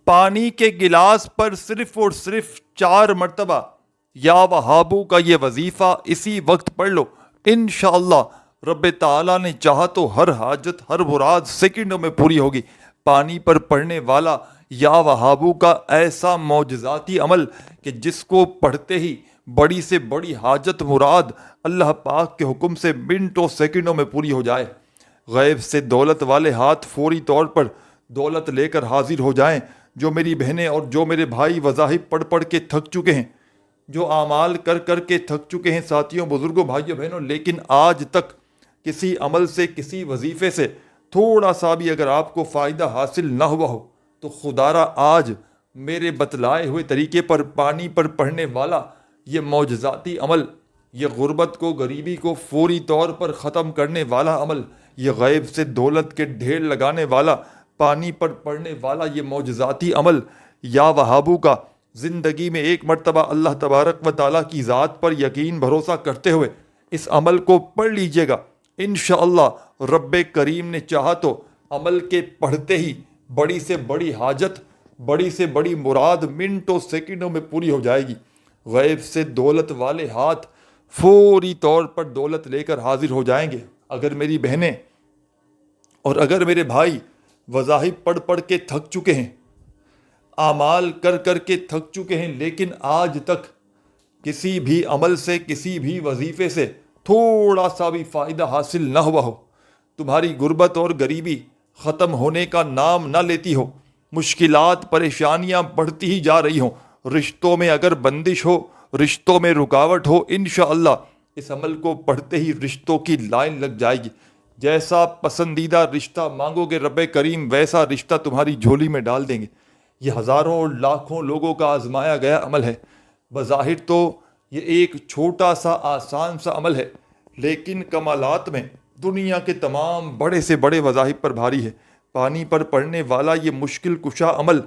پانی کے گلاس پر صرف اور صرف 4 مرتبہ یا وہابو کا یہ وظیفہ اسی وقت پڑھ لو، انشاءاللہ رب تعالیٰ نے چاہا تو ہر حاجت ہر مراد سیکنڈوں میں پوری ہوگی۔ پانی پر پڑھنے والا یا وہابو کا ایسا معجزاتی عمل کہ جس کو پڑھتے ہی بڑی سے بڑی حاجت مراد اللہ پاک کے حکم سے منٹوں سیکنڈوں میں پوری ہو جائے۔ غیب سے دولت والے ہاتھ فوری طور پر دولت لے کر حاضر ہو جائیں۔ جو میری بہنیں اور جو میرے بھائی وظائف پڑھ کے تھک چکے ہیں، جو اعمال کر کے تھک چکے ہیں، ساتھیوں، بزرگوں، بھائیوں، بہنوں، لیکن آج تک کسی عمل سے، کسی وظیفے سے تھوڑا سا بھی اگر آپ کو فائدہ حاصل نہ ہوا ہو تو خدارا آج میرے بتلائے ہوئے طریقے پر پانی پر پڑھنے والا یہ معجزاتی عمل، یہ غربت کو، غریبی کو فوری طور پر ختم کرنے والا عمل، یہ غیب سے دولت کے ڈھیر لگانے والا پانی پر پڑھنے والا یہ معجزاتی عمل یا وہابو کا زندگی میں ایک مرتبہ اللہ تبارک و تعالیٰ کی ذات پر یقین بھروسہ کرتے ہوئے اس عمل کو پڑھ لیجئے گا۔ انشاءاللہ رب کریم نے چاہا تو عمل کے پڑھتے ہی بڑی سے بڑی حاجت، بڑی سے بڑی مراد منٹوں سیکنڈوں میں پوری ہو جائے گی۔ غیب سے دولت والے ہاتھ فوری طور پر دولت لے کر حاضر ہو جائیں گے۔ اگر میری بہنیں اور اگر میرے بھائی وظائف پڑھ کے تھک چکے ہیں، اعمال کر کے تھک چکے ہیں، لیکن آج تک کسی بھی عمل سے، کسی بھی وظیفے سے تھوڑا سا بھی فائدہ حاصل نہ ہوا ہو، تمہاری غربت اور غریبی ختم ہونے کا نام نہ لیتی ہو، مشکلات پریشانیاں بڑھتی ہی جا رہی ہوں، رشتوں میں اگر بندش ہو، رشتوں میں رکاوٹ ہو، انشاءاللہ اس عمل کو پڑھتے ہی رشتوں کی لائن لگ جائے گی۔ جیسا پسندیدہ رشتہ مانگو گے رب کریم ویسا رشتہ تمہاری جھولی میں ڈال دیں گے۔ یہ ہزاروں اور لاکھوں لوگوں کا آزمایا گیا عمل ہے۔ بظاہر تو یہ ایک چھوٹا سا آسان سا عمل ہے، لیکن کمالات میں دنیا کے تمام بڑے سے بڑے وظائف پر بھاری ہے۔ پانی پر پڑھنے والا یہ مشکل کشا عمل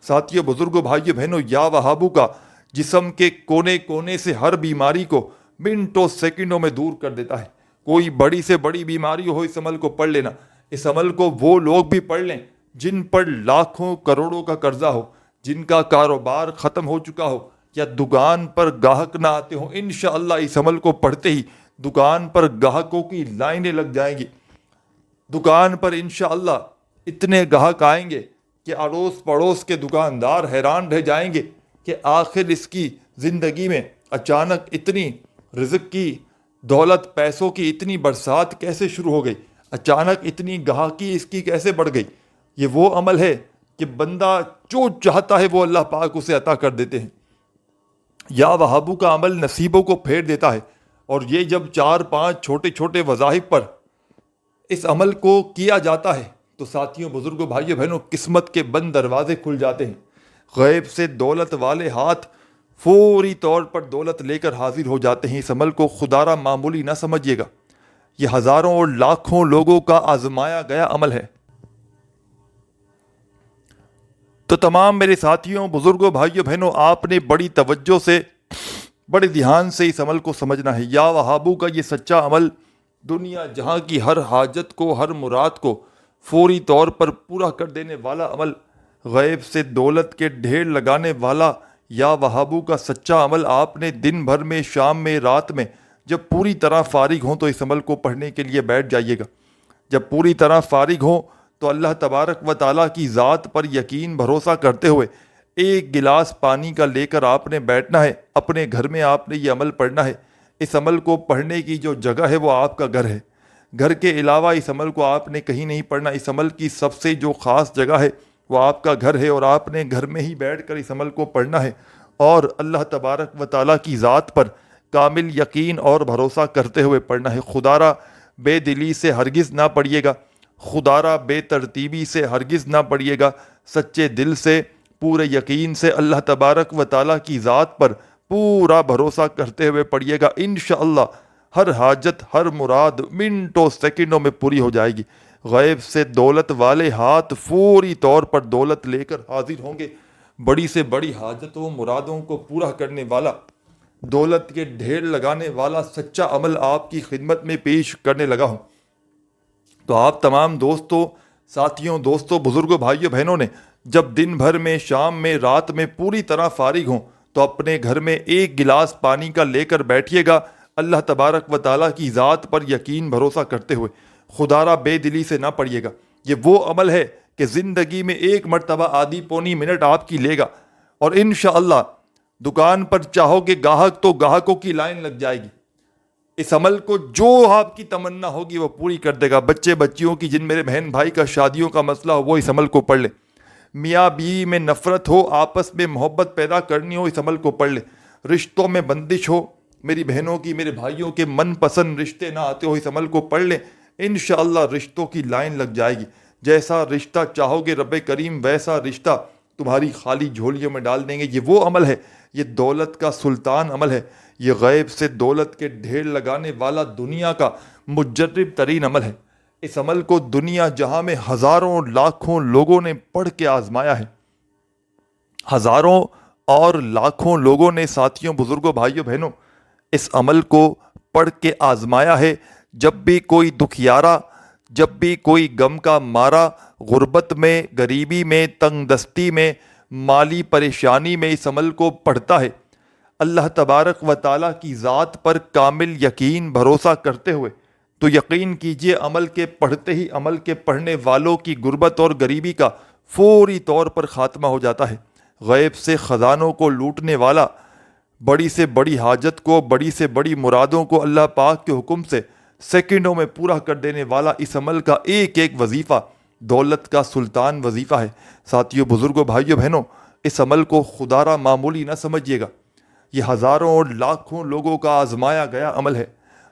ساتھیوں، بزرگوں، بھائیوں، بہنوں، یا وہابو کا جسم کے کونے کونے سے ہر بیماری کو منٹوں سیکنڈوں میں دور کر دیتا ہے۔ کوئی بڑی سے بڑی بیماری ہو، اس عمل کو پڑھ لینا۔ اس عمل کو وہ لوگ بھی پڑھ لیں جن پر لاکھوں کروڑوں کا قرضہ ہو، جن کا کاروبار ختم ہو چکا ہو یا دکان پر گاہک نہ آتے ہوں، انشاءاللہ اس عمل کو پڑھتے ہی دکان پر گاہکوں کی لائنیں لگ جائیں گی۔ دکان پر انشاءاللہ اتنے گاہک آئیں گے کہ اڑوس پڑوس کے دکاندار حیران رہ جائیں گے کہ آخر اس کی زندگی میں اچانک اتنی رزق کی، دولت، پیسوں کی اتنی برسات کیسے شروع ہو گئی، اچانک اتنی گاہکی اس کی کیسے بڑھ گئی۔ یہ وہ عمل ہے کہ بندہ جو چاہتا ہے وہ اللہ پاک اسے عطا کر دیتے ہیں۔ یا وہابو کا عمل نصیبوں کو پھیر دیتا ہے، اور یہ جب 4-5 چھوٹے چھوٹے وظائف پر اس عمل کو کیا جاتا ہے تو ساتھیوں، بزرگوں، بھائیوں، بہنوں، قسمت کے بند دروازے کھل جاتے ہیں۔ غیب سے دولت والے ہاتھ فوری طور پر دولت لے کر حاضر ہو جاتے ہیں۔ اس عمل کو خدارا معمولی نہ سمجھیے گا، یہ ہزاروں اور لاکھوں لوگوں کا آزمایا گیا عمل ہے۔ تو تمام میرے ساتھیوں، بزرگوں، بھائیوں، بہنوں، آپ نے بڑی توجہ سے، بڑے دھیان سے اس عمل کو سمجھنا ہے۔ یا وہابو کا یہ سچا عمل دنیا جہاں کی ہر حاجت کو، ہر مراد کو فوری طور پر پورا کر دینے والا عمل، غیب سے دولت کے ڈھیر لگانے والا یا وہابو کا سچا عمل آپ نے دن بھر میں، شام میں، رات میں جب پوری طرح فارغ ہوں تو اس عمل کو پڑھنے کے لیے بیٹھ جائیے گا۔ جب پوری طرح فارغ ہوں تو اللہ تبارک و تعالیٰ کی ذات پر یقین بھروسہ کرتے ہوئے ایک گلاس پانی کا لے کر آپ نے بیٹھنا ہے۔ اپنے گھر میں آپ نے یہ عمل پڑھنا ہے۔ اس عمل کو پڑھنے کی جو جگہ ہے وہ آپ کا گھر ہے۔ گھر کے علاوہ اس عمل کو آپ نے کہیں نہیں پڑھنا۔ اس عمل کی سب سے جو خاص جگہ ہے وہ آپ کا گھر ہے، اور آپ نے گھر میں ہی بیٹھ کر اس عمل کو پڑھنا ہے، اور اللہ تبارک و تعالیٰ کی ذات پر کامل یقین اور بھروسہ کرتے ہوئے پڑھنا ہے۔ خدارا بے دلی سے ہرگز نہ پڑھیے گا، خدارا بے ترتیبی سے ہرگز نہ پڑھیے گا، سچے دل سے، پورے یقین سے اللہ تبارک و تعالیٰ کی ذات پر پورا بھروسہ کرتے ہوئے پڑھیے گا۔ انشاءاللہ ہر حاجت، ہر مراد منٹوں سیکنڈوں میں پوری ہو جائے گی۔ غیب سے دولت والے ہاتھ فوری طور پر دولت لے کر حاضر ہوں گے۔ بڑی سے بڑی حاجتوں، مرادوں کو پورا کرنے والا، دولت کے ڈھیر لگانے والا سچا عمل آپ کی خدمت میں پیش کرنے لگا ہوں۔ تو آپ تمام دوستوں، ساتھیوں، بزرگوں، بھائیوں، بہنوں نے جب دن بھر میں، شام میں، رات میں پوری طرح فارغ ہوں تو اپنے گھر میں ایک گلاس پانی کا لے کر بیٹھیے گا، اللہ تبارک و تعالیٰ کی ذات پر یقین بھروسہ کرتے ہوئے، خدا را بے دلی سے نہ پڑھیے گا۔ یہ وہ عمل ہے کہ زندگی میں ایک مرتبہ آدھی پونی منٹ آپ کی لے گا، اور انشاءاللہ دکان پر چاہو کہ گاہک تو گاہکوں کی لائن لگ جائے گی۔ اس عمل کو جو آپ کی تمنا ہوگی وہ پوری کر دے گا۔ بچے بچیوں کی، جن میرے بہن بھائی کا شادیوں کا مسئلہ ہو، وہ اس عمل کو پڑھ لے۔ میاں بیوی میں نفرت ہو، آپس میں محبت پیدا کرنی ہو، اس عمل کو پڑھ لے۔ رشتوں میں بندش ہو، میری بہنوں کی، میرے بھائیوں کے من پسند رشتے نہ آتے ہو، اس عمل کو پڑھ لیں، انشاءاللہ رشتوں کی لائن لگ جائے گی۔ جیسا رشتہ چاہو گے رب کریم ویسا رشتہ تمہاری خالی جھولیوں میں ڈال دیں گے۔ یہ وہ عمل ہے، یہ دولت کا سلطان عمل ہے، یہ غیب سے دولت کے ڈھیر لگانے والا دنیا کا مجرب ترین عمل ہے۔ اس عمل کو دنیا جہاں میں ہزاروں لاکھوں لوگوں نے پڑھ کے آزمایا ہے، ہزاروں اور لاکھوں لوگوں نے، ساتھیوں، بزرگوں، بھائیوں، بہنوں، اس عمل کو پڑھ کے آزمایا ہے۔ جب بھی کوئی دکھیارا، جب بھی کوئی غم کا مارا، غربت میں، غریبی میں، تنگ دستی میں، مالی پریشانی میں اس عمل کو پڑھتا ہے، اللہ تبارک و تعالیٰ کی ذات پر کامل یقین بھروسہ کرتے ہوئے، تو یقین کیجئے عمل کے پڑھتے ہی عمل کے پڑھنے والوں کی غربت اور غریبی کا فوری طور پر خاتمہ ہو جاتا ہے۔ غیب سے خزانوں کو لوٹنے والا، بڑی سے بڑی حاجت کو، بڑی سے بڑی مرادوں کو اللہ پاک کے حکم سے سیکنڈوں میں پورا کر دینے والا اس عمل کا ایک ایک وظیفہ دولت کا سلطان وظیفہ ہے۔ ساتھیوں، بزرگوں، بھائیوں، بہنوں، اس عمل کو خدا را معمولی نہ سمجھیے گا۔ یہ ہزاروں اور لاکھوں لوگوں کا آزمایا گیا عمل ہے۔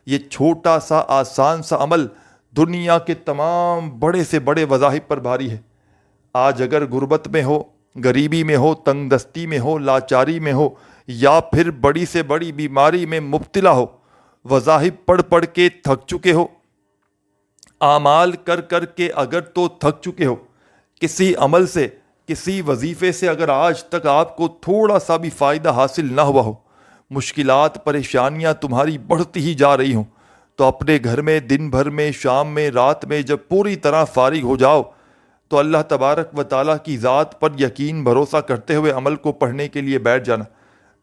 یہ چھوٹا سا آسان سا عمل دنیا کے تمام بڑے سے بڑے وظائف پر بھاری ہے۔ آج اگر غربت میں ہو، غریبی میں ہو، تنگ دستی میں ہو، لاچاری میں ہو، یا پھر بڑی سے بڑی بیماری میں مبتلا ہو، وظائف پڑھ پڑھ کے تھک چکے ہو، اعمال کر کر کے اگر تو تھک چکے ہو، کسی عمل سے، کسی وظیفے سے اگر آج تک آپ کو تھوڑا سا بھی فائدہ حاصل نہ ہوا ہو، مشکلات، پریشانیاں تمہاری بڑھتی ہی جا رہی ہوں، تو اپنے گھر میں دن بھر میں، شام میں، رات میں جب پوری طرح فارغ ہو جاؤ تو اللہ تبارک و تعالیٰ کی ذات پر یقین بھروسہ کرتے ہوئے عمل کو پڑھنے کے لیے بیٹھ جانا۔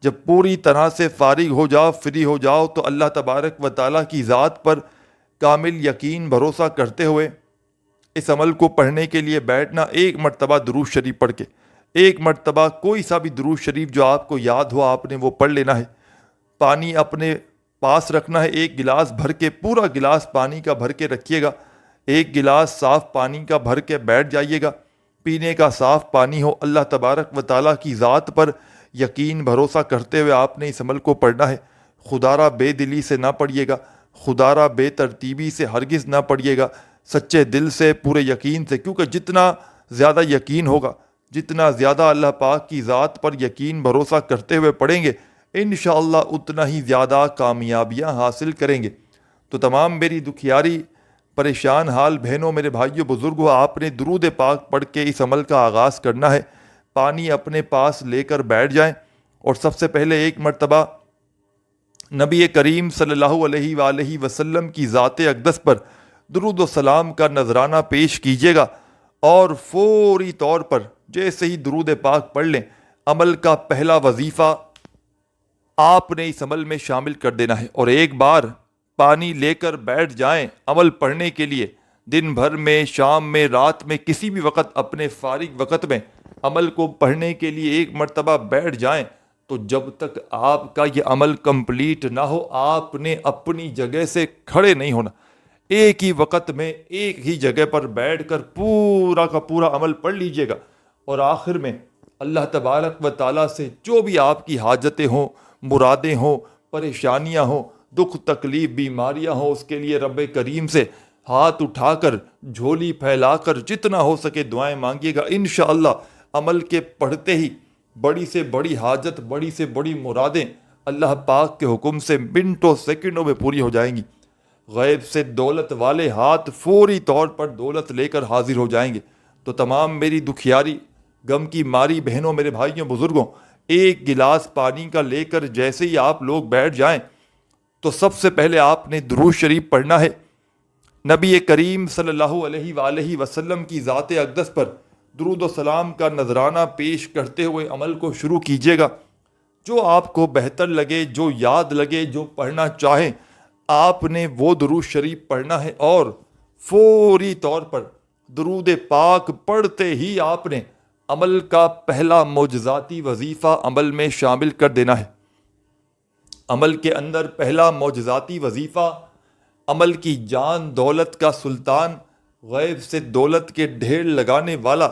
جب پوری طرح سے فارغ ہو جاؤ، فری ہو جاؤ، تو اللہ تبارک و تعالیٰ کی ذات پر کامل یقین بھروسہ کرتے ہوئے اس عمل کو پڑھنے کے لیے بیٹھنا۔ ایک مرتبہ درود شریف پڑھ کے، ایک مرتبہ کوئی سا بھی درود شریف جو آپ کو یاد ہو آپ نے وہ پڑھ لینا ہے۔ پانی اپنے پاس رکھنا ہے، ایک گلاس بھر کے، پورا گلاس پانی کا بھر کے رکھیے گا۔ ایک گلاس صاف پانی کا بھر کے بیٹھ جائیے گا، پینے کا صاف پانی ہو۔ اللہ تبارک و تعالیٰ کی ذات پر یقین بھروسہ کرتے ہوئے آپ نے اس عمل کو پڑھنا ہے۔ خدا را بے دلی سے نہ پڑھیے گا، خدا را بے ترتیبی سے ہرگز نہ پڑھیے گا، سچے دل سے، پورے یقین سے، کیونکہ جتنا زیادہ یقین ہوگا، جتنا زیادہ اللہ پاک کی ذات پر یقین بھروسہ کرتے ہوئے پڑھیں گے، انشاءاللہ اتنا ہی زیادہ کامیابیاں حاصل کریں گے۔ تو تمام میری دکھیاری، پریشان حال بہنوں، میرے بھائیوں، بزرگوں، آپ نے درود پاک پڑھ کے اس عمل کا آغاز کرنا ہے۔ پانی اپنے پاس لے کر بیٹھ جائیں، اور سب سے پہلے ایک مرتبہ نبی کریم صلی اللہ علیہ وآلہ وسلم کی ذات اقدس پر درود و سلام کا نذرانہ پیش کیجیے گا، اور فوری طور پر جیسے ہی درود پاک پڑھ لیں، عمل کا پہلا وظیفہ آپ نے اس عمل میں شامل کر دینا ہے۔ اور ایک بار پانی لے کر بیٹھ جائیں عمل پڑھنے کے لیے، دن بھر میں، شام میں، رات میں، کسی بھی وقت اپنے فارغ وقت میں عمل کو پڑھنے کے لیے ایک مرتبہ بیٹھ جائیں، تو جب تک آپ کا یہ عمل کمپلیٹ نہ ہو آپ نے اپنی جگہ سے کھڑے نہیں ہونا۔ ایک ہی وقت میں ایک ہی جگہ پر بیٹھ کر پورا کا پورا عمل پڑھ لیجئے گا، اور آخر میں اللہ تبارک و تعالیٰ سے جو بھی آپ کی حاجتیں ہوں، مرادیں ہوں، پریشانیاں ہوں، دکھ تکلیف، بیماریاں ہوں، اس کے لیے رب کریم سے ہاتھ اٹھا کر، جھولی پھیلا کر جتنا ہو سکے دعائیں مانگیے گا۔ انشاءاللہ عمل کے پڑھتے ہی بڑی سے بڑی حاجت، بڑی سے بڑی مرادیں اللہ پاک کے حکم سے منٹوں سیکنڈوں میں پوری ہو جائیں گی۔ غیب سے دولت والے ہاتھ فوری طور پر دولت لے کر حاضر ہو جائیں گے۔ تو تمام میری دکھیاری، غم کی ماری بہنوں، میرے بھائیوں، بزرگوں، ایک گلاس پانی کا لے کر جیسے ہی آپ لوگ بیٹھ جائیں تو سب سے پہلے آپ نے درود شریف پڑھنا ہے۔ نبی کریم صلی اللہ علیہ وآلہ وسلم کی ذات اقدس پر درود و سلام کا نذرانہ پیش کرتے ہوئے عمل کو شروع کیجیے گا۔ جو آپ کو بہتر لگے، جو یاد لگے، جو پڑھنا چاہیں، آپ نے وہ درود شریف پڑھنا ہے، اور فوری طور پر درود پاک پڑھتے ہی آپ نے عمل کا پہلا معجزاتی وظیفہ عمل میں شامل کر دینا ہے۔ عمل کے اندر پہلا معجزاتی وظیفہ، عمل کی جان دولت کا سلطان، غیب سے دولت کے ڈھیر لگانے والا،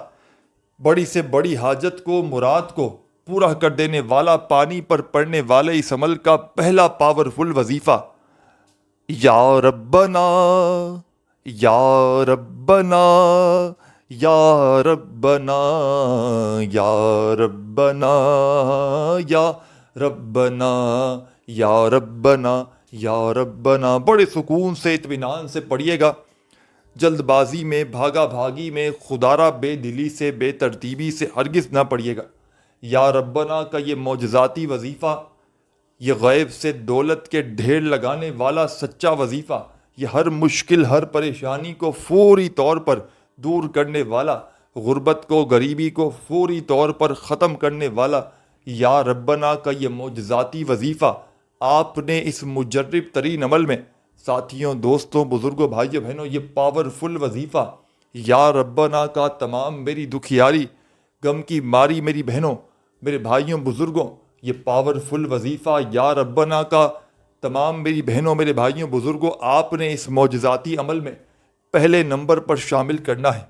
بڑی سے بڑی حاجت کو، مراد کو پورا کر دینے والا، پانی پر پڑنے والے اس عمل کا پہلا پاورفل وظیفہ، یا ربنا یا ربنا یا ربنا یا ربنا یا ربنا یا ربنا یا ربنا، بڑے سکون سے، اطمینان سے پڑھیے گا، جلد بازی میں، بھاگا بھاگی میں، خدارہ بے دلی سے، بے ترتیبی سے ہرگز نہ پڑھیے گا۔ یا ربنا کا یہ معجزاتی وظیفہ، یہ غیب سے دولت کے ڈھیر لگانے والا سچا وظیفہ، یہ ہر مشکل، ہر پریشانی کو فوری طور پر دور کرنے والا، غربت کو، غریبی کو فوری طور پر ختم کرنے والا یا ربنا کا یہ معجزاتی وظیفہ آپ نے اس مجرب ترین عمل میں، ساتھیوں، دوستوں، بزرگوں، بھائیوں، بہنوں، یہ پاورفل وظیفہ یا ربنا کا تمام میری دکھیاری، غم کی ماری میری بہنوں، میرے بھائیوں، بزرگوں، یہ پاورفل وظیفہ یا ربنا کا تمام میری بہنوں، میرے بھائیوں، بزرگوں، آپ نے اس معجزاتی عمل میں پہلے نمبر پر شامل کرنا ہے۔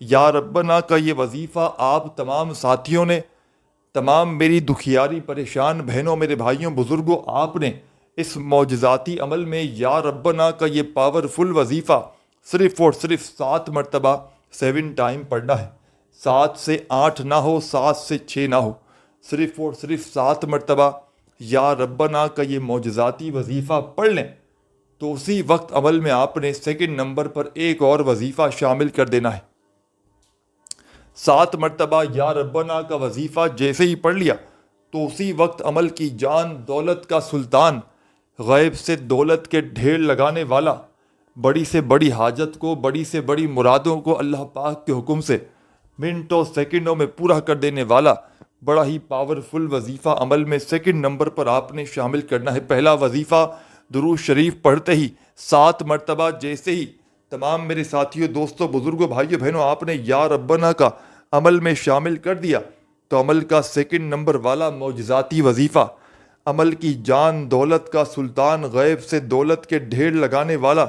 یا ربنا کا یہ وظیفہ آپ تمام ساتھیوں نے، تمام میری دکھیاری پریشان بہنوں، میرے بھائیوں، بزرگوں، آپ نے اس معجزاتی عمل میں یا ربنا کا یہ پاورفل وظیفہ صرف اور صرف 7 مرتبہ 7 ٹائم پڑھنا ہے۔ 7 سے 8 نہ ہو، 7 سے 6 نہ ہو، صرف اور صرف 7 مرتبہ یا ربنا کا یہ معجزاتی وظیفہ پڑھ لیں تو اسی وقت عمل میں آپ نے سیکنڈ نمبر پر ایک اور وظیفہ شامل کر دینا ہے۔ 7 مرتبہ یا ربنا کا وظیفہ جیسے ہی پڑھ لیا تو اسی وقت عمل کی جان دولت کا سلطان، غیب سے دولت کے ڈھیر لگانے والا، بڑی سے بڑی حاجت کو، بڑی سے بڑی مرادوں کو اللہ پاک کے حکم سے منٹوں سیکنڈوں میں پورا کر دینے والا بڑا ہی پاورفل وظیفہ عمل میں سیکنڈ نمبر پر آپ نے شامل کرنا ہے۔ پہلا وظیفہ درود شریف پڑھتے ہی 7 مرتبہ جیسے ہی تمام میرے ساتھیوں، دوستوں، بزرگوں، بھائیوں، بہنوں، آپ نے یا ربنا کا عمل میں شامل کر دیا تو عمل کا سیکنڈ نمبر والا معجزاتی وظیفہ، عمل کی جان دولت کا سلطان، غیب سے دولت کے ڈھیر لگانے والا،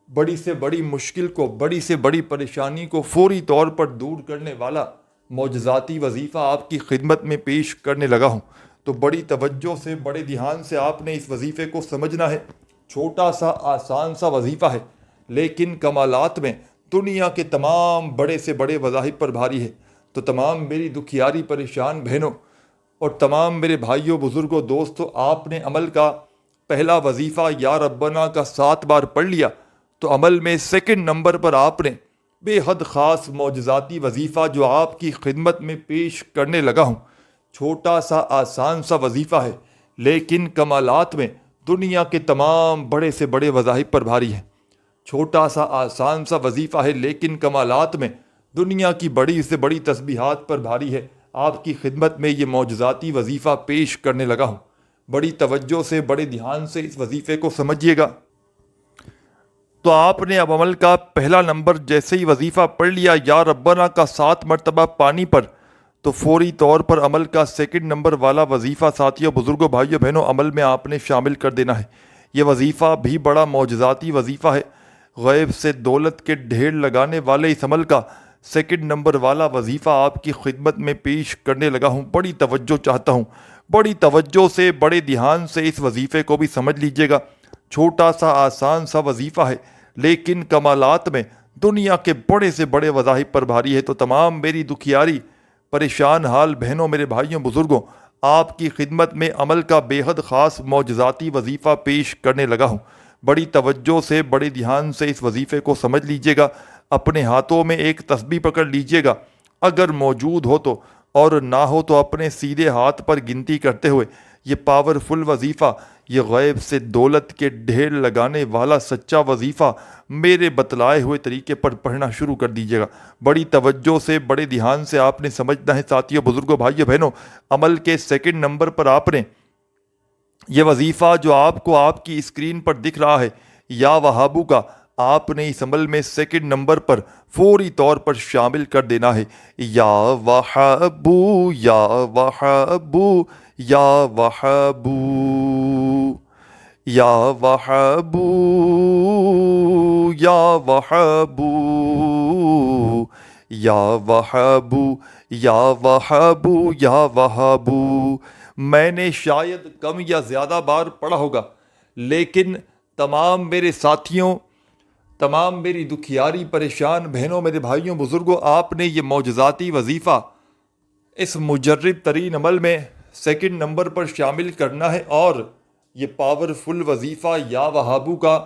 بڑی سے بڑی مشکل کو، بڑی سے بڑی پریشانی کو فوری طور پر دور کرنے والا معجزاتی وظیفہ آپ کی خدمت میں پیش کرنے لگا ہوں۔ تو بڑی توجہ سے، بڑے دھیان سے آپ نے اس وظیفے کو سمجھنا ہے۔ چھوٹا سا آسان سا وظیفہ ہے لیکن کمالات میں دنیا کے تمام بڑے سے بڑے وظائف پر بھاری ہے۔ تو تمام میری دکھیاری پریشان بہنوں اور تمام میرے بھائیوں، بزرگوں، دوستوں، آپ نے عمل کا پہلا وظیفہ یا ربنا کا 7 بار پڑھ لیا تو عمل میں سیکنڈ نمبر پر آپ نے بے حد خاص معجزاتی وظیفہ جو آپ کی خدمت میں پیش کرنے لگا ہوں، چھوٹا سا آسان سا وظیفہ ہے لیکن کمالات میں دنیا کے تمام بڑے سے بڑے وظائف پر بھاری ہے۔ چھوٹا سا آسان سا وظیفہ ہے لیکن کمالات میں دنیا کی بڑی سے بڑی تسبیحات پر بھاری ہے۔ آپ کی خدمت میں یہ معجزاتی وظیفہ پیش کرنے لگا ہوں۔ بڑی توجہ سے، بڑے دھیان سے اس وظیفے کو سمجھیے گا۔ تو آپ نے اب عمل کا پہلا نمبر جیسے ہی وظیفہ پڑھ لیا یا ربنا کا 7 مرتبہ پانی پر، تو فوری طور پر عمل کا سیکنڈ نمبر والا وظیفہ ساتھیوں، بزرگوں، بھائیوں، بہنوں، عمل میں آپ نے شامل کر دینا ہے۔ یہ وظیفہ بھی بڑا معجزاتی وظیفہ ہے۔ غیب سے دولت کے ڈھیر لگانے والے اس عمل کا سیکنڈ نمبر والا وظیفہ آپ کی خدمت میں پیش کرنے لگا ہوں۔ بڑی توجہ چاہتا ہوں، بڑی توجہ سے، بڑے دھیان سے اس وظیفے کو بھی سمجھ لیجیے گا۔ چھوٹا سا آسان سا وظیفہ ہے لیکن کمالات میں دنیا کے بڑے سے بڑے وظائف پر بھاری ہے۔ تو تمام میری دکھیاری پریشان حال بہنوں، میرے بھائیوں، بزرگوں، آپ کی خدمت میں عمل کا بے حد خاص معجزاتی وظیفہ پیش کرنے لگا ہوں۔ بڑی توجہ سے، بڑے دھیان سے اس وظیفے کو سمجھ لیجیے گا۔ اپنے ہاتھوں میں ایک تسبیح پکڑ لیجیے گا، اگر موجود ہو تو، اور نہ ہو تو اپنے سیدھے ہاتھ پر گنتی کرتے ہوئے یہ پاورفل وظیفہ، یہ غیب سے دولت کے ڈھیر لگانے والا سچا وظیفہ میرے بتلائے ہوئے طریقے پر پڑھنا شروع کر دیجیے گا۔ بڑی توجہ سے، بڑے دھیان سے آپ نے سمجھنا ہے ساتھیوں، بزرگوں، بھائیوں، بہنوں۔ عمل کے سیکنڈ نمبر پر آپ نے یہ وظیفہ جو آپ کو آپ کی اسکرین پر دکھ رہا ہے، یا وہابو کا، آپ نے اس عمل میں سیکنڈ نمبر پر فوری طور پر شامل کر دینا ہے۔ یا وہابو، یا وہابو، یا وہابو، یا وہابو، یا وہابو، یا وہابو، یا وہابو، یا وہابو۔ میں نے شاید کم یا زیادہ بار پڑھا ہوگا، لیکن تمام میرے ساتھیوں، تمام میری دکھیاری پریشان بہنوں، میرے بھائیوں، بزرگوں، آپ نے یہ معجزاتی وظیفہ اس مجرب ترین عمل میں سیکنڈ نمبر پر شامل کرنا ہے، اور یہ پاورفل وظیفہ یا وہابو کا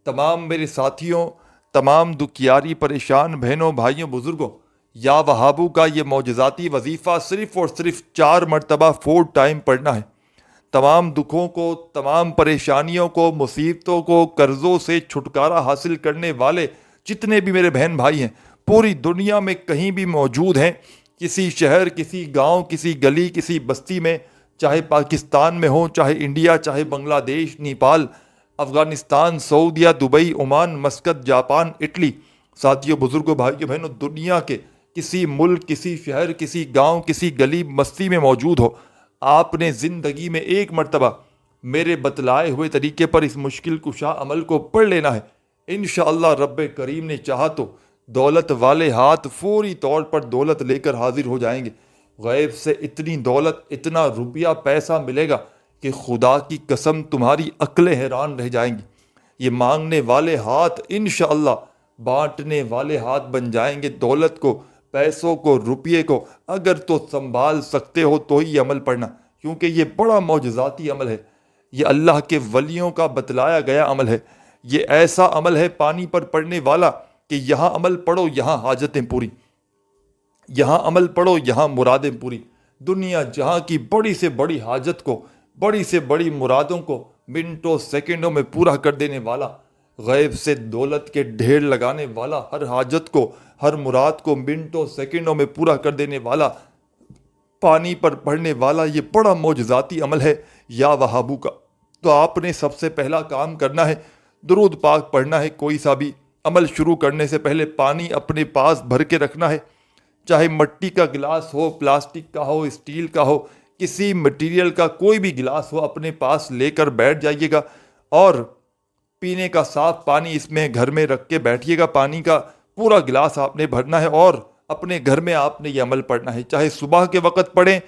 تمام میرے ساتھیوں، تمام دکھیاری پریشان بہنوں، بھائیوں، بزرگوں، یا وہابو کا یہ معجزاتی وظیفہ صرف اور صرف 4 مرتبہ 4 ٹائم پڑھنا ہے۔ تمام دکھوں کو، تمام پریشانیوں کو، مصیبتوں کو، قرضوں سے چھٹکارا حاصل کرنے والے جتنے بھی میرے بہن بھائی ہیں، پوری دنیا میں کہیں بھی موجود ہیں، کسی شہر، کسی گاؤں، کسی گلی، کسی بستی میں، چاہے پاکستان میں ہوں، چاہے انڈیا، چاہے بنگلہ دیش، نیپال، افغانستان، سعودیہ، Dubai, Oman, Muscat, Japan, Italy, ساتھیوں، بزرگوں، بھائیوں، بہنوں، دنیا کے کسی ملک، کسی شہر، کسی گاؤں، کسی گلی بستی میں موجود ہو، آپ نے زندگی میں ایک مرتبہ میرے بتلائے ہوئے طریقے پر اس مشکل کشا عمل کو پڑھ لینا ہے۔ انشاءاللہ رب کریم نے چاہا تو دولت والے ہاتھ فوری طور پر دولت لے کر حاضر ہو جائیں گے۔ غیب سے اتنی دولت، اتنا روپیہ پیسہ ملے گا کہ خدا کی قسم تمہاری عقلیں حیران رہ جائیں گی۔ یہ مانگنے والے ہاتھ انشاءاللہ بانٹنے والے ہاتھ بن جائیں گے۔ دولت کو، پیسوں کو، روپیے کو اگر تو سنبھال سکتے ہو تو ہی یہ عمل پڑھنا، کیونکہ یہ بڑا معجزاتی عمل ہے، یہ اللہ کے ولیوں کا بتلایا گیا عمل ہے۔ یہ ایسا عمل ہے پانی پر پڑنے والا کہ یہاں عمل پڑھو یہاں حاجتیں پوری، یہاں عمل پڑھو یہاں مرادیں پوری۔ دنیا جہاں کی بڑی سے بڑی حاجت کو، بڑی سے بڑی مرادوں کو منٹوں سیکنڈوں میں پورا کر دینے والا، غیب سے دولت کے ڈھیر لگانے والا، ہر حاجت کو، ہر مراد کو منٹوں سیکنڈوں میں پورا کر دینے والا، پانی پر پڑھنے والا، یہ بڑا معجزاتی عمل ہے یا وہابو کا۔ تو آپ نے سب سے پہلا کام کرنا ہے، درود پاک پڑھنا ہے۔ کوئی سا بھی عمل شروع کرنے سے پہلے پانی اپنے پاس بھر کے رکھنا ہے، چاہے مٹی کا گلاس ہو، پلاسٹک کا ہو، اسٹیل کا ہو، کسی مٹیریل کا کوئی بھی گلاس ہو، اپنے پاس لے کر بیٹھ جائیے گا، اور پینے کا صاف پانی اس میں گھر میں رکھ کے بیٹھیے گا۔ پانی کا پورا گلاس آپ نے بھرنا ہے، اور اپنے گھر میں آپ نے یہ عمل پڑھنا ہے، چاہے صبح کے وقت پڑھیں،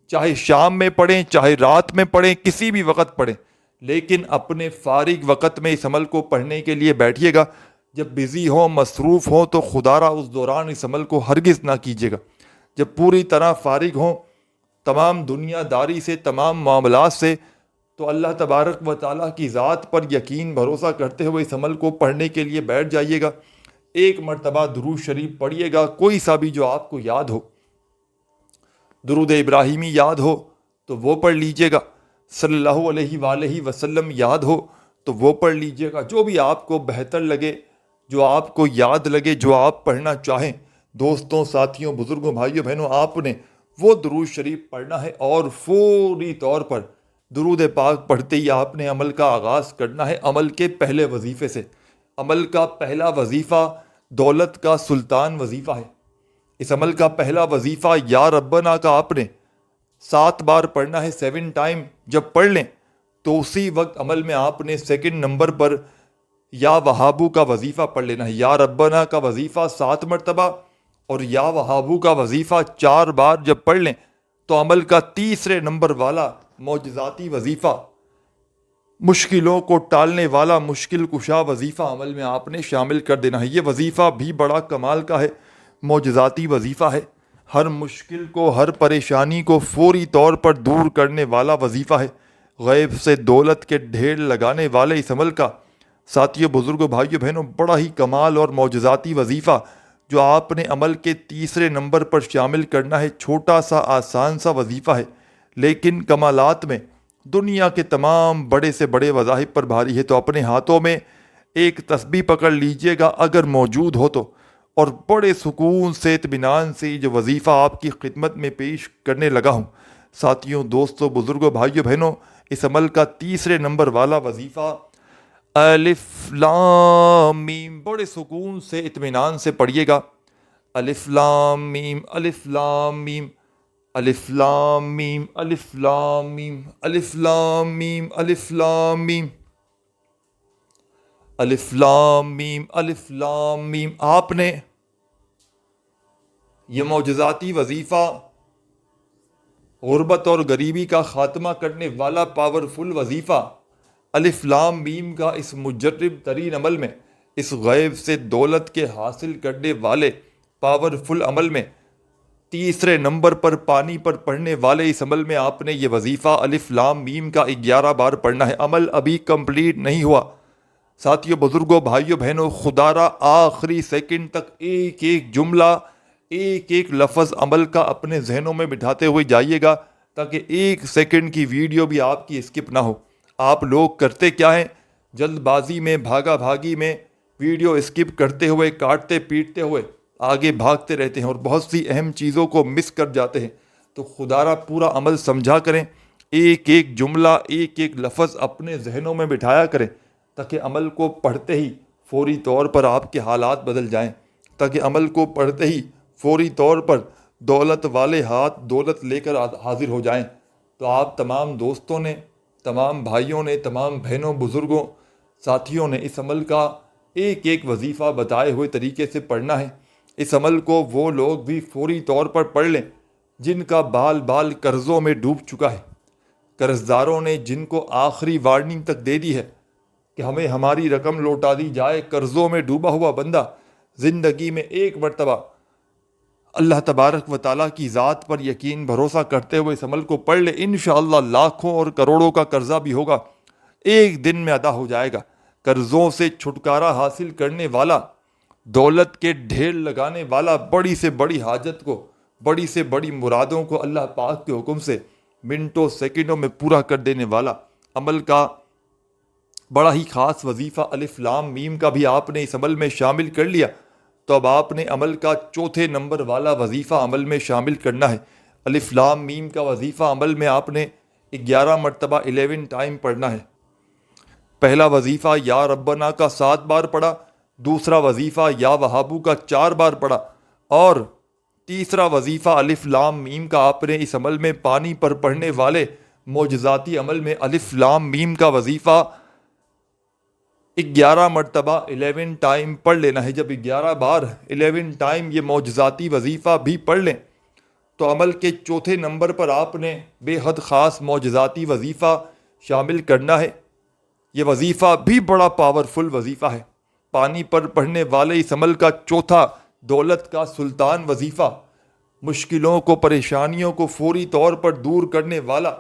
چاہے شام میں پڑھیں، چاہے رات میں پڑھیں، کسی بھی وقت پڑھیں، لیکن اپنے فارغ وقت میں اس عمل کو پڑھنے کے لیے بیٹھیے گا۔ جب بزی ہوں، مصروف ہوں، تو خدا را اس دوران اس عمل کو ہرگز نہ کیجیے گا۔ جب پوری طرح فارغ ہوں تمام دنیا داری سے، تمام معاملات سے، تو اللہ تبارک و تعالیٰ کی ذات پر یقین بھروسہ کرتے ہوئے اس عمل کو پڑھنے کے لیے بیٹھ جائیے گا۔ ایک مرتبہ درود شریف پڑھیے گا، کوئی سا بھی جو آپ کو یاد ہو، درود ابراہیمی یاد ہو تو وہ پڑھ لیجیے گا، صلی اللہ علیہ وآلہ وسلم یاد ہو تو وہ پڑھ لیجیے گا، جو بھی آپ کو بہتر لگے، جو آپ کو یاد لگے، جو آپ پڑھنا چاہیں۔ دوستوں، ساتھیوں، بزرگوں، بھائیوں، بہنوں، آپ نے وہ درود شریف پڑھنا ہے، اور فوری طور پر درود پاک پڑھتے ہی آپ نے عمل کا آغاز کرنا ہے، عمل کے پہلے وظیفے سے۔ عمل کا پہلا وظیفہ دولت کا سلطان وظیفہ ہے۔ اس عمل کا پہلا وظیفہ یا ربنا کا آپ نے 7 بار پڑھنا ہے، 7 ٹائم۔ جب پڑھ لیں تو اسی وقت عمل میں آپ نے سیکنڈ نمبر پر یا وہابو کا وظیفہ پڑھ لینا ہے۔ یا ربنا کا وظیفہ 7 مرتبہ اور یا وہابو کا وظیفہ 4 بار جب پڑھ لیں تو عمل کا تیسرے نمبر والا معجزاتی وظیفہ، مشکلوں کو ٹالنے والا، مشکل کشا وظیفہ عمل میں آپ نے شامل کر دینا ہے۔ یہ وظیفہ بھی بڑا کمال کا ہے، معجزاتی وظیفہ ہے، ہر مشکل کو، ہر پریشانی کو فوری طور پر دور کرنے والا وظیفہ ہے، غیب سے دولت کے ڈھیر لگانے والے اس عمل کا، ساتھیوں، بزرگوں، بھائیوں، بہنوں، بڑا ہی کمال اور معجزاتی وظیفہ جو آپ نے عمل کے تیسرے نمبر پر شامل کرنا ہے۔ چھوٹا سا، آسان سا وظیفہ ہے، لیکن کمالات میں دنیا کے تمام بڑے سے بڑے وظائف پر بھاری ہے، تو اپنے ہاتھوں میں ایک تسبیح پکڑ لیجئے گا اگر موجود ہو تو، اور بڑے سکون سے اطمینان سے جو وظیفہ آپ کی خدمت میں پیش کرنے لگا ہوں۔ ساتھیوں، دوستوں، بزرگوں، بھائیوں، بہنوں، اس عمل کا تیسرے نمبر والا وظیفہ الف لام میم، بڑے سکون سے اطمینان سے پڑھیے گا۔ الف لام میم، الف لام میم، الف لام میم، الف لام میم، الف لام میم، الف لام میم، الف لام میم، الف لام میم۔ آپ نے یہ معجزاتی وظیفہ، غربت اور غریبی کا خاتمہ کرنے والا پاورفل وظیفہ الف لام میم کا اس مجرب ترین عمل میں، اس غیب سے دولت کے حاصل کرنے والے پاورفل عمل میں، تیسرے نمبر پر پانی پر پڑھنے والے اس عمل میں آپ نے یہ وظیفہ الف لام میم کا 11 بار پڑھنا ہے۔ عمل ابھی کمپلیٹ نہیں ہوا۔ ساتھیوں، بزرگوں، بھائیوں، بہنوں، خدا را آخری سیکنڈ تک ایک ایک جملہ، ایک ایک لفظ عمل کا اپنے ذہنوں میں بٹھاتے ہوئے جائیے گا، تاکہ ایک سیکنڈ کی ویڈیو بھی آپ کی اسکپ نہ ہو۔ آپ لوگ کرتے کیا ہیں؟ جلد بازی میں، بھاگا بھاگی میں ویڈیو اسکپ کرتے ہوئے، کاٹتے پیٹتے ہوئے آگے بھاگتے رہتے ہیں اور بہت سی اہم چیزوں کو مس کر جاتے ہیں۔ تو خدا را پورا عمل سمجھا کریں، ایک ایک جملہ، ایک ایک لفظ اپنے ذہنوں میں بٹھایا کریں، تاکہ عمل کو پڑھتے ہی فوری طور پر آپ کے حالات بدل جائیں، تاکہ عمل کو پڑھتے ہی فوری طور پر دولت والے ہاتھ دولت لے کر حاضر ہو جائیں۔ تو آپ تمام دوستوں نے، تمام بھائیوں نے، تمام بہنوں، بزرگوں، ساتھیوں نے اس عمل کا ایک ایک وظیفہ بتائے ہوئے طریقے سے پڑھنا ہے۔ اس عمل کو وہ لوگ بھی فوری طور پر پڑھ لیں جن کا بال بال قرضوں میں ڈوب چکا ہے، قرض داروں نے جن کو آخری وارننگ تک دے دی ہے کہ ہمیں ہماری رقم لوٹا دی جائے۔ قرضوں میں ڈوبا ہوا بندہ زندگی میں ایک مرتبہ اللہ تبارک و تعالیٰ کی ذات پر یقین بھروسہ کرتے ہوئے اس عمل کو پڑھ لے، انشاءاللہ لاکھوں اور کروڑوں کا قرضہ بھی ہوگا ایک دن میں ادا ہو جائے گا۔ قرضوں سے چھٹکارا حاصل کرنے والا، دولت کے ڈھیر لگانے والا، بڑی سے بڑی حاجت کو، بڑی سے بڑی مرادوں کو اللہ پاک کے حکم سے منٹوں سیکنڈوں میں پورا کر دینے والا عمل کا بڑا ہی خاص وظیفہ الف لام میم کا بھی آپ نے اس عمل میں شامل کر لیا، تو اب آپ نے عمل کا چوتھے نمبر والا وظیفہ عمل میں شامل کرنا ہے۔ الف لام میم کا وظیفہ عمل میں آپ نے 11 مرتبہ 11 ٹائم پڑھنا ہے۔ پہلا وظیفہ یا ربنا کا 7 بار پڑھا، دوسرا وظیفہ یا وہابو کا 4 بار پڑھا، اور تیسرا وظیفہ الف لام میم کا آپ نے اس عمل میں پانی پر پڑھنے والے معجزاتی عمل میں الف لام میم کا وظیفہ 11 مرتبہ 11 ٹائم پڑھ لینا ہے۔ جب 11 بار 11 ٹائم یہ معجزاتی وظیفہ بھی پڑھ لیں تو عمل کے چوتھے نمبر پر آپ نے بے حد خاص معجزاتی وظیفہ شامل کرنا ہے۔ یہ وظیفہ بھی بڑا پاورفل وظیفہ ہے۔ پانی پر پڑھنے والے اس عمل کا چوتھا دولت کا سلطان وظیفہ، مشکلوں کو، پریشانیوں کو فوری طور پر دور کرنے والا،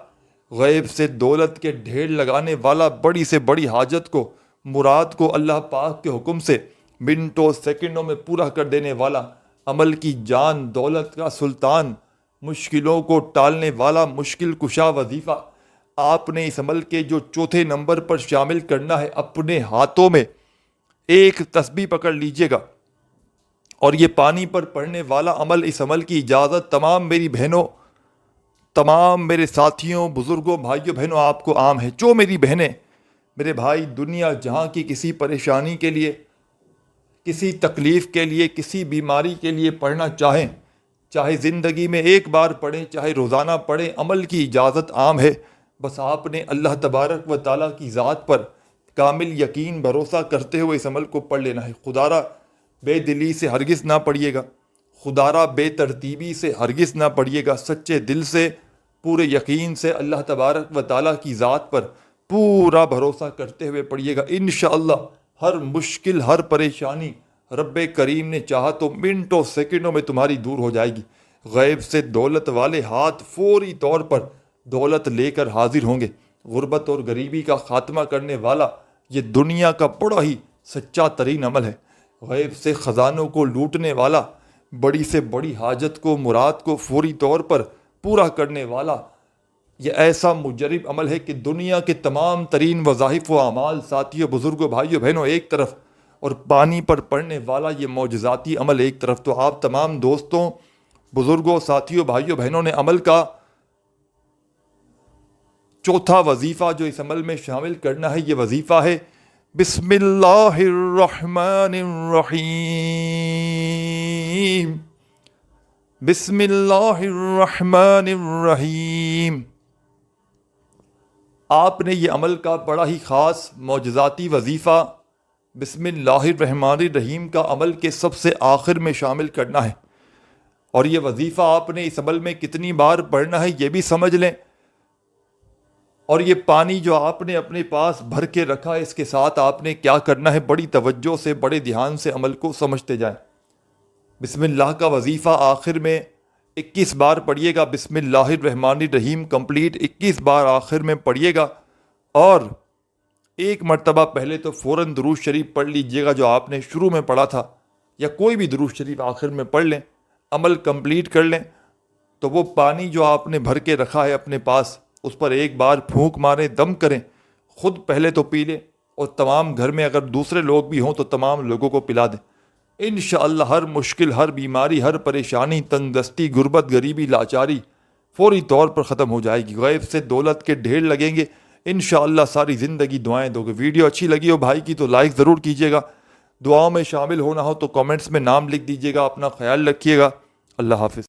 غیب سے دولت کے ڈھیر لگانے والا، بڑی سے بڑی حاجت کو، مراد کو اللہ پاک کے حکم سے منٹوں سیکنڈوں میں پورا کر دینے والا، عمل کی جان دولت کا سلطان، مشکلوں کو ٹالنے والا، مشکل کشا وظیفہ آپ نے اس عمل کے جو چوتھے نمبر پر شامل کرنا ہے۔ اپنے ہاتھوں میں ایک تسبیح پکڑ لیجئے گا، اور یہ پانی پر پڑھنے والا عمل، اس عمل کی اجازت تمام میری بہنوں، تمام میرے ساتھیوں، بزرگوں، بھائیوں، بہنوں آپ کو عام ہے۔ جو میری بہنیں، میرے بھائی دنیا جہاں کی کسی پریشانی کے لیے، کسی تکلیف کے لیے، کسی بیماری کے لیے پڑھنا چاہیں، چاہے زندگی میں ایک بار پڑھیں، چاہے روزانہ پڑھیں، عمل کی اجازت عام ہے۔ بس آپ نے اللہ تبارک و تعالیٰ کی ذات پر کامل یقین بھروسہ کرتے ہوئے اس عمل کو پڑھ لینا ہے۔ خدا را بے دلی سے ہرگز نہ پڑھیے گا، خدا را بے ترتیبی سے ہرگز نہ پڑھیے گا، سچے دل سے، پورے یقین سے اللہ تبارک و تعالیٰ کی ذات پر پورا بھروسہ کرتے ہوئے پڑھیے گا۔ انشاءاللہ ہر مشکل، ہر پریشانی رب کریم نے چاہا تو منٹوں سیکنڈوں میں تمہاری دور ہو جائے گی۔ غیب سے دولت والے ہاتھ فوری طور پر دولت لے کر حاضر ہوں گے۔ غربت اور غریبی کا خاتمہ کرنے والا یہ دنیا کا بڑا ہی سچا ترین عمل ہے۔ غیب سے خزانوں کو لوٹنے والا، بڑی سے بڑی حاجت کو، مراد کو فوری طور پر پورا کرنے والا، یہ ایسا مجرب عمل ہے کہ دنیا کے تمام ترین وظائف و اعمال، ساتھیوں، بزرگوں، بھائیوں، بہنوں ایک طرف، اور پانی پر پڑنے والا یہ معجزاتی عمل ایک طرف. تو آپ تمام دوستوں، بزرگوں، ساتھیوں، بھائیوں، بہنوں نے عمل کا چوتھا وظیفہ جو اس عمل میں شامل کرنا ہے، یہ وظیفہ ہے بسم اللہ الرحمن الرحیم. بسم اللہ الرحمن الرحیم. آپ نے یہ عمل کا بڑا ہی خاص معجزاتی وظیفہ بسم اللہ الرحمن الرحیم کا عمل کے سب سے آخر میں شامل کرنا ہے. اور یہ وظیفہ آپ نے اس عمل میں کتنی بار پڑھنا ہے یہ بھی سمجھ لیں. اور یہ پانی جو آپ نے اپنے پاس بھر کے رکھا ہے، اس کے ساتھ آپ نے کیا کرنا ہے، بڑی توجہ سے، بڑے دھیان سے عمل کو سمجھتے جائیں. بسم اللہ کا وظیفہ آخر میں 21 بار پڑھیے گا. بسم اللہ الرحمن الرحیم کمپلیٹ 21 بار آخر میں پڑھیے گا. اور ایک مرتبہ پہلے تو فوراً درود شریف پڑھ لیجئے گا جو آپ نے شروع میں پڑھا تھا، یا کوئی بھی درود شریف آخر میں پڑھ لیں، عمل کمپلیٹ کر لیں. تو وہ پانی جو آپ نے بھر کے رکھا ہے اپنے پاس، اس پر ایک بار پھونک ماریں، دم کریں. خود پہلے تو پی لیں، اور تمام گھر میں اگر دوسرے لوگ بھی ہوں تو تمام لوگوں کو پلا دیں. انشاءاللہ ہر مشکل، ہر بیماری، ہر پریشانی، تنگ دستی، غربت، غریبی، لاچاری فوری طور پر ختم ہو جائے گی. غیب سے دولت کے ڈھیر لگیں گے. انشاءاللہ ساری زندگی دعائیں دو گے. ویڈیو اچھی لگی ہو بھائی کی تو لائک ضرور کیجیے گا. دعاؤں میں شامل ہونا ہو تو کامنٹس میں نام لکھ دیجیے گا. اپنا خیال رکھیے گا. اللہ حافظ.